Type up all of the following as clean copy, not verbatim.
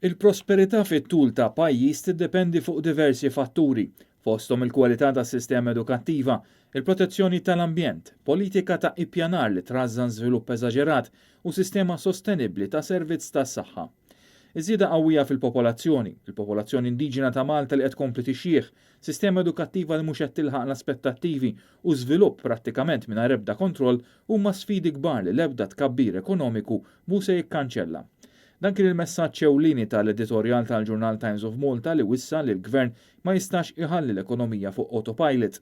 Il-prosperità fit-tul ta' pajjiż tiddependi fuq diversi fatturi, fosthom il-kwalità tas-sistema edukattiva, il-protezzjoni tal-ambjent, politika ta' ippjanar li trażżan żvilupp eżaġerat u sistema sostenibbli ta' servizz tas-saħħa. Iż-żieda qawwija fil-popolazzjoni, il-popolazzjoni indiġena ta' Malta li qed tkompli tixjieħ, sistema edukattiva li mhux qed tilħaq l-aspettattivi u żvilupp prattikament mingħajr ebda kontroll huma sfidi kbar li l-ebda tkabbir ekonomiku mhu se jikkanċella. Dan kien il-messaġġ ewlieni tal-editorjal tal-Journal Times of Malta li wissa li l-Gvern ma jistax iħalli l-ekonomija fuq autopilot.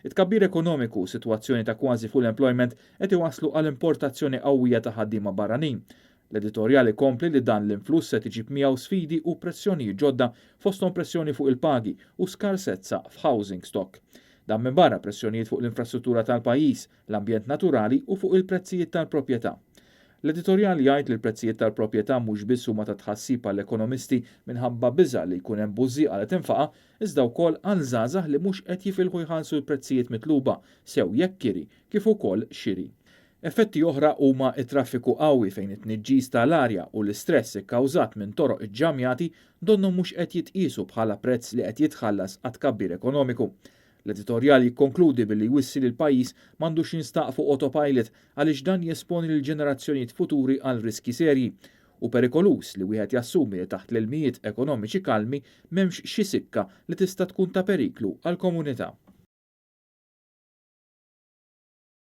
It-tkabbir ekonomiku u sitwazzjoni ta' kważi full employment qed iwasslu għal importazzjoni qawwija ta' ħaddiema barranin. L-editorjal ikompli li dan l-influss se tiġib miegħu sfidi u pressjonijiet ġodda fosthom pressjoni fuq il-pagi u skarsezza f'housing stock. Dan minn barra pressjonijiet fuq l-infrastruttura tal-pajjiż, l-ambjent naturali u fuq il-prezzijiet tal-proprjetà. L-editorjal jgħid li l-prezzijiet tal-proprjetà mhux biss huma ta' tħassib għall-ekonomisti minħabba biża' li jkun hemm bużieqa li tinfaqa' iżda wkoll għal żgħażagħ li mhux qed jifilħu jħallsu l-prezzijiet mitluba sew jekk kiri kif ukoll xiri. Effetti oħra huma t-traffiku qawwi fejn it-tniġġis tal-arja u l-istress ikkawżat minn toroq iġġamjati donhom mhux qed jitqiesu bħala prezz li qed jitħallas għat tkabbir ekonomiku. L-editorjal jikkonkludi billi jwissi li l-pajjiż m'għandux jinstaq fuq autopilot għaliex dan jesponi lil ġenerazzjonijiet futuri għal riski serji u perikolus li wieħed jassumi li taħt l-ilmijiet ekonomiċi kalmi m'hemmx xi sikka li tista' tkun ta' periklu għall-komunità.